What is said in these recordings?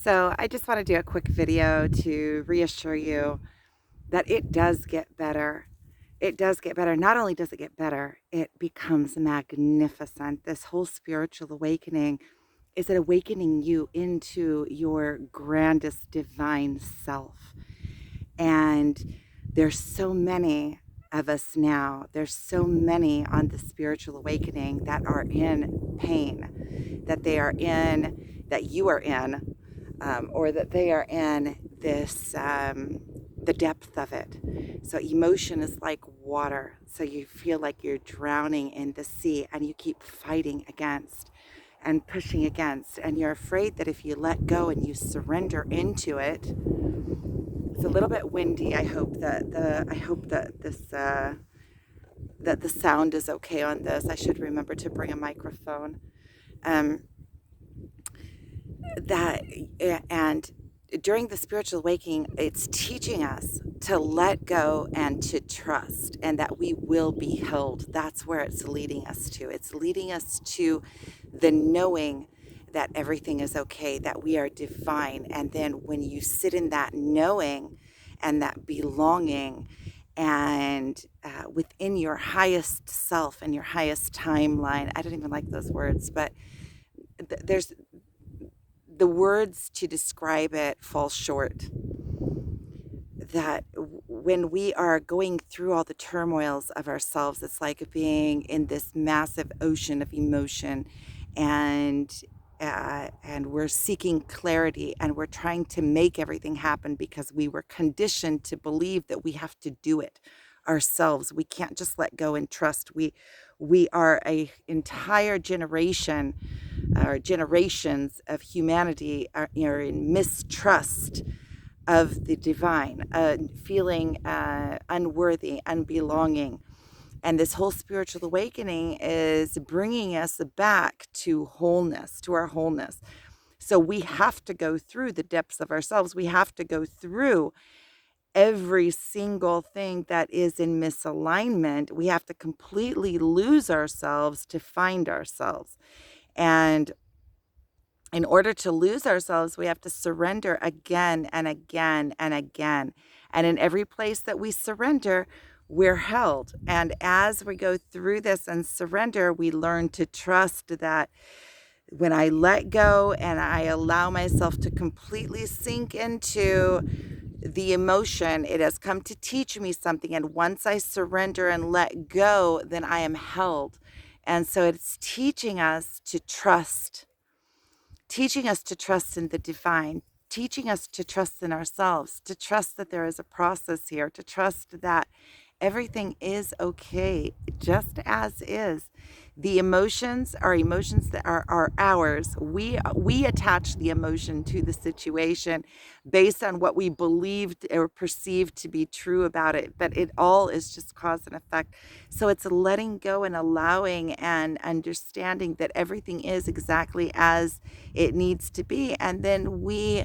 So I just want to do a quick video to reassure you that it does get better. It does get better. Not only does it get better, it becomes magnificent. This whole spiritual awakening is it awakening you into your grandest divine self. And there's so many of us now. There's so many on the spiritual awakening that are in pain, that you are in, or that they are in the depth of it. So emotion is like water. So you feel like you're drowning in the sea and you keep fighting against and pushing against. And you're afraid that if you let go and you surrender into it, it's a little bit windy. I hope that the sound is okay on this. I should remember to bring a microphone. Um, that and during the spiritual awakening, it's teaching us to let go and to trust, and that we will be held. That's where it's leading us to. It's leading us to the knowing that everything is okay, that we are divine. And then when you sit in that knowing and that belonging, and within your highest self and your highest timeline, I don't even like those words, but there's the words to describe it fall short. That when we are going through all the turmoils of ourselves, it's like being in this massive ocean of emotion, and we're seeking clarity, and we're trying to make everything happen because we were conditioned to believe that we have to do it ourselves. We can't just let go and trust. We are a entire generation, or generations of humanity are in mistrust of the divine, feeling unworthy, unbelonging. And this whole spiritual awakening is bringing us back to wholeness, to our wholeness. So we have to go through the depths of ourselves. We have to go through every single thing that is in misalignment. We have to completely lose ourselves to find ourselves. And in order to lose ourselves, we have to surrender again and again and again. And in every place that we surrender, we're held. And as we go through this and surrender, we learn to trust that when I let go and I allow myself to completely sink into the emotion, it has come to teach me something. And once I surrender and let go, then I am held. And so it's teaching us to trust in the divine, teaching us to trust in ourselves, to trust that there is a process here, to trust that everything is okay, just as is. The emotions are emotions that are ours. We attach the emotion to the situation based on what we believed or perceived to be true about it, but it all is just cause and effect. So it's letting go and allowing and understanding that everything is exactly as it needs to be. And then we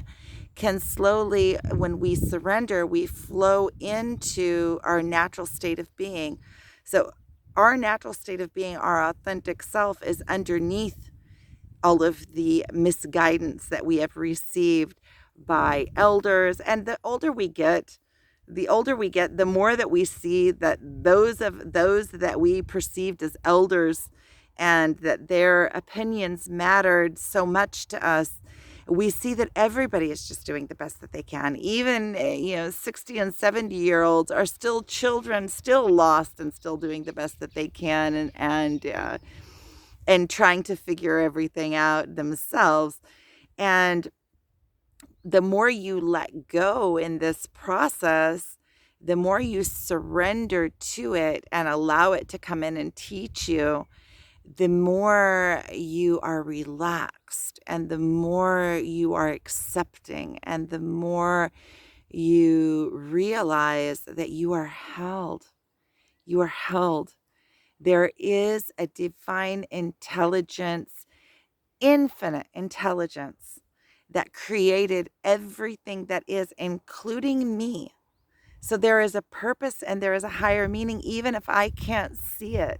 can slowly, when we surrender, we flow into our natural state of being. So our natural state of being, our authentic self, is underneath all of the misguidance that we have received by elders. And the more that we see that those that we perceived as elders, and that their opinions mattered so much to us, we see that everybody is just doing the best that they can. Even 60 and 70-year-olds are still children, still lost, and still doing the best that they can, and trying to figure everything out themselves. And the more you let go in this process, the more you surrender to it and allow it to come in and teach you, the more you are relaxed, and the more you are accepting, and the more you realize that you are held. You are held. There is a divine intelligence, infinite intelligence, that created everything that is, including me. So there is a purpose and there is a higher meaning, even if I can't see it.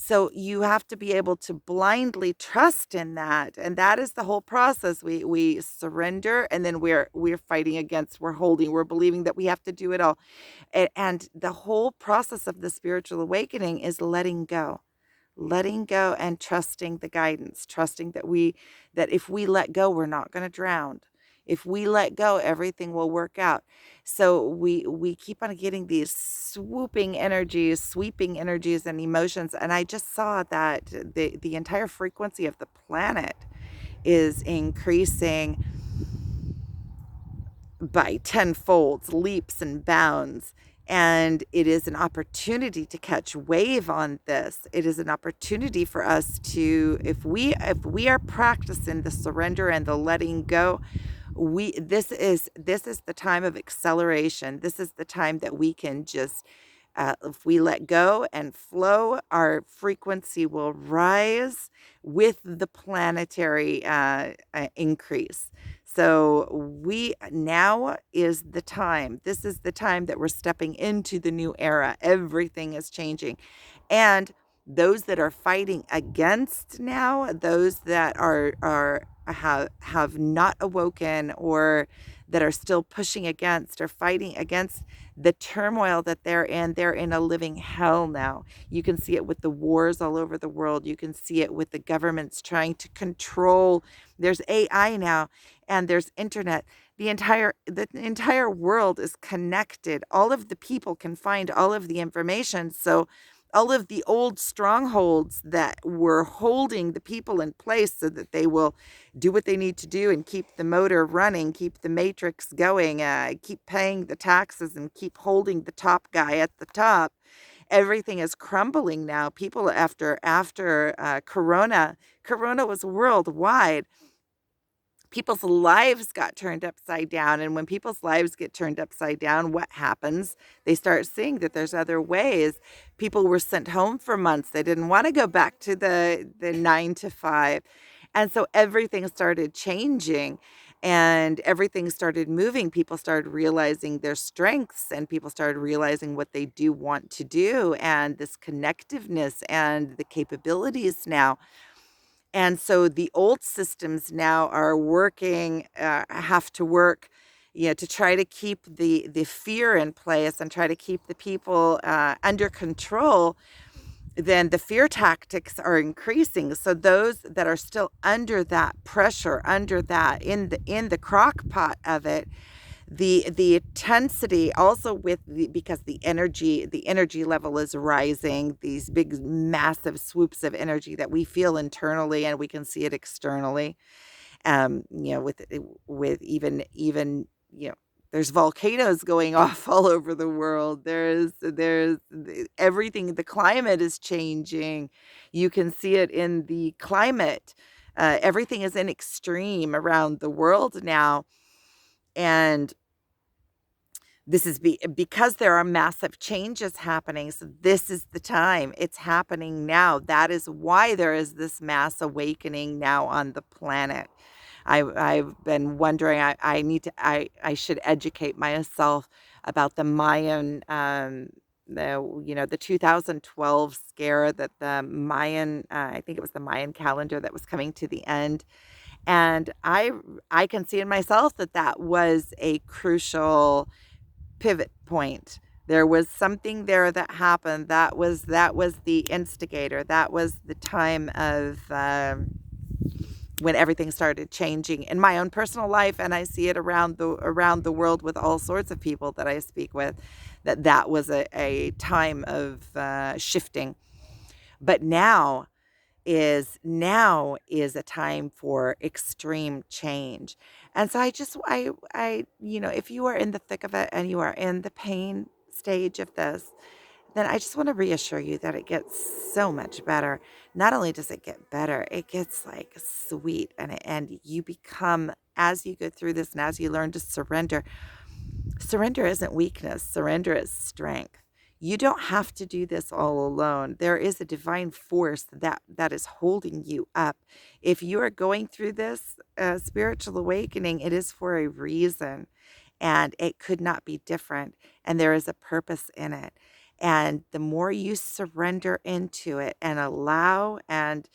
So you have to be able to blindly trust in that. And that is the whole process. We surrender, and then we're fighting against, we're holding, we're believing that we have to do it all. And the whole process of the spiritual awakening is letting go and trusting the guidance, trusting that if we let go, we're not going to drown. If we let go, everything will work out. So we keep on getting these swooping energies, sweeping energies and emotions. And I just saw that the entire frequency of the planet is increasing by tenfolds, leaps and bounds. And it is an opportunity to catch wave on this. It is an opportunity for us to, if we are practicing the surrender and the letting go, this is the time of acceleration. This is the time that we can just, if we let go and flow, our frequency will rise with the planetary increase. So we now is the time. This is the time that we're stepping into the new era. Everything is changing. And those that are fighting against now, those that have not awoken, or that are still pushing against or fighting against the turmoil that they're in a living hell now. You can see it with the wars all over the world. You can see it with the governments trying to control. There's AI now, and there's internet. The entire world is connected. All of the people can find all of the information. So all of the old strongholds that were holding the people in place so that they will do what they need to do and keep the motor running, keep the matrix going, keep paying the taxes and keep holding the top guy at the top. Everything is crumbling now. People after Corona was worldwide. People's lives got turned upside down. And when people's lives get turned upside down, what happens? They start seeing that there's other ways. People were sent home for months. They didn't want to go back to the 9 to 5. And so everything started changing and everything started moving. People started realizing their strengths, and people started realizing what they do want to do, and this connectiveness and the capabilities now. And so the old systems now are working, have to work, to try to keep the fear in place and try to keep the people under control. Then the fear tactics are increasing. So those that are still under that pressure, under that in the crock pot of it, the intensity also because the energy level is rising, these big massive swoops of energy that we feel internally, and we can see it externally. With even there's volcanoes going off all over the world. There's everything. The climate is changing. You can see it in the climate. Everything is in extreme around the world now. And this is because there are massive changes happening. So this is the time. It's happening now. That is why there is this mass awakening now on the planet. I've been wondering. I should educate myself about the Mayan, the 2012 scare, that the Mayan, I think it was the Mayan calendar that was coming to the end. And I can see in myself that was a crucial pivot point. There was something there that happened. That was the instigator. That was the time of when everything started changing in my own personal life, and I see it around the world with all sorts of people that I speak with. That was a time of shifting. But now is a time for extreme change. And so if you are in the thick of it and you are in the pain stage of this, then I just want to reassure you that it gets so much better. Not only does it get better, it gets like sweet, and you become, as you go through this and as you learn to surrender. Surrender isn't weakness, surrender is strength. You don't have to do this all alone. There is a divine force that is holding you up. If you are going through this spiritual awakening, it is for a reason, and it could not be different. And there is a purpose in it. And the more you surrender into it and allow and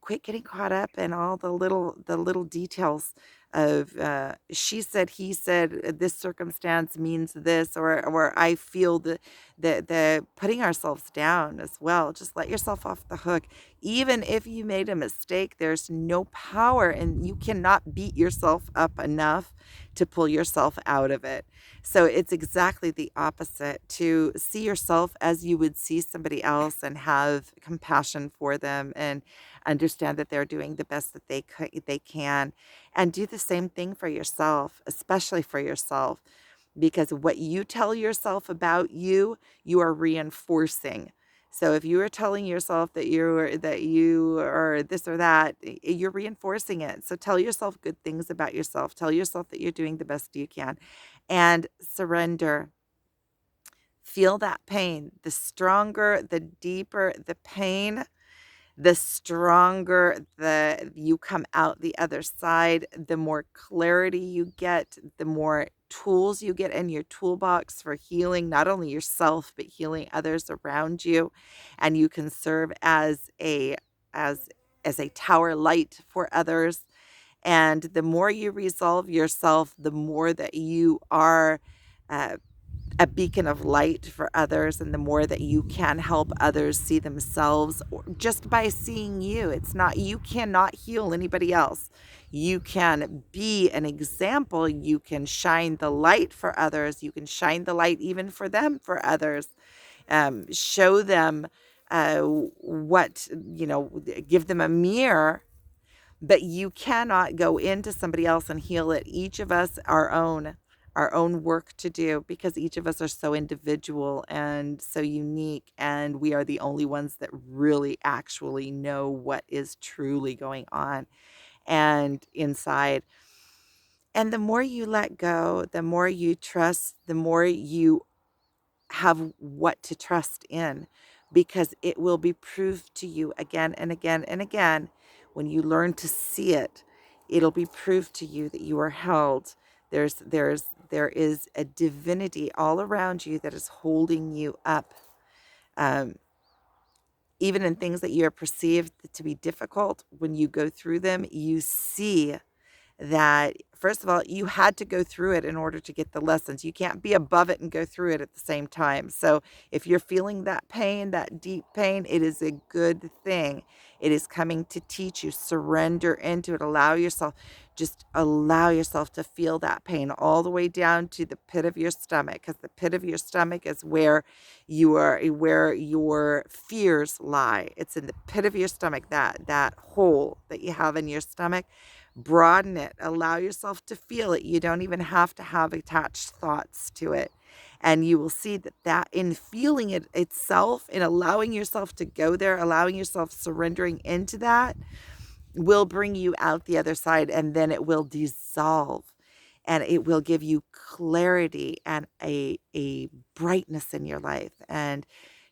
quit getting caught up in all the little details of she said, he said, this circumstance means this, or I feel the putting ourselves down as well. Just let yourself off the hook. Even if you made a mistake, there's no power, and you cannot beat yourself up enough to pull yourself out of it. So it's exactly the opposite, to see yourself as you would see somebody else and have compassion for them and understand that they're doing the best that they can, and do the same thing for yourself, especially for yourself, because what you tell yourself about you, you are reinforcing. So if you are telling yourself that you are this or that, you're reinforcing it. So tell yourself good things about yourself. Tell yourself that you're doing the best you can, and surrender. Feel that pain. The stronger, the deeper the pain, the stronger you come out the other side, the more clarity you get, the more tools you get in your toolbox for healing not only yourself but healing others around you. And you can serve as as a tower light for others. And the more you resolve yourself, the more that you are uh, a beacon of light for others, and the more that you can help others see themselves just by seeing you. It's not, you cannot heal anybody else. You can be an example. You can shine the light for others. You can shine the light even for them, for others. Show them what, give them a mirror, but you cannot go into somebody else and heal it. Each of us our own work to do, because each of us are so individual and so unique, and we are the only ones that really actually know what is truly going on and inside. And the more you let go, the more you trust, the more you have what to trust in, because it will be proved to you again and again and again. When you learn to see it, it'll be proved to you that you are held. There is a divinity all around you that is holding you up. um, Even in things that you are perceived to be difficult, when you go through them, you see that, first of all, you had to go through it in order to get the lessons. You can't be above it and go through it at the same time. So if you're feeling that pain, that deep pain, it is a good thing. It is coming to teach you. Surrender into it. Just allow yourself to feel that pain all the way down to the pit of your stomach, because the pit of your stomach is where your fears lie. It's in the pit of your stomach, that hole that you have in your stomach. Broaden it, allow yourself to feel it. You don't even have to have attached thoughts to it. And you will see that in feeling it itself, in allowing yourself to go there, allowing yourself surrendering into that, will bring you out the other side, and then it will dissolve, and it will give you clarity and a brightness in your life, and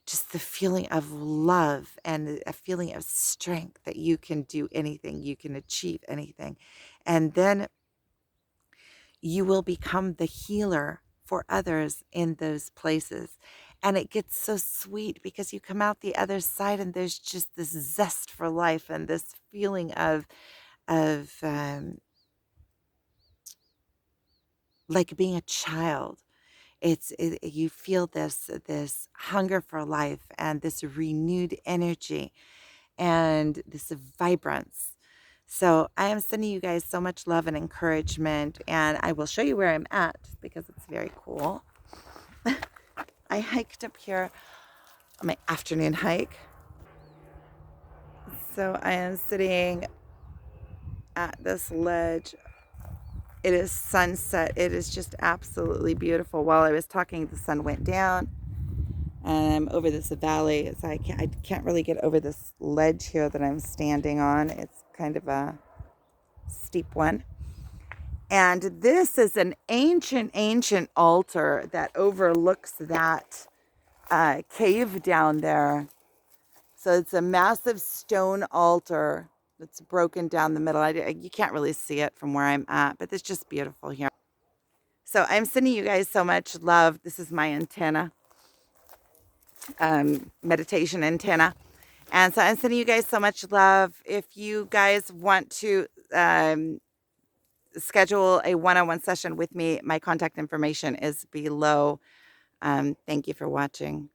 just the feeling of love and a feeling of strength that you can do anything, you can achieve anything. And then you will become the healer for others in those places. And it gets so sweet because you come out the other side and there's just this zest for life and this feeling of like being a child. You feel this hunger for life and this renewed energy and this vibrance. So I am sending you guys so much love and encouragement, and I will show you where I'm at because it's very cool. I hiked up here on my afternoon hike. So I am sitting at this ledge. It is sunset. It is just absolutely beautiful. While I was talking, the sun went down. And I'm over this valley. So I can't really get over this ledge here that I'm standing on. It's kind of a steep one. And this is an ancient altar that overlooks that cave down there. So it's a massive stone altar that's broken down the middle. You can't really see it from where I'm at, but it's just beautiful here. So I'm sending you guys so much love. This is my antenna. meditation antenna. And so I'm sending you guys so much love. If you guys want to schedule a one-on-one session with me, my contact information is below. Thank you for watching.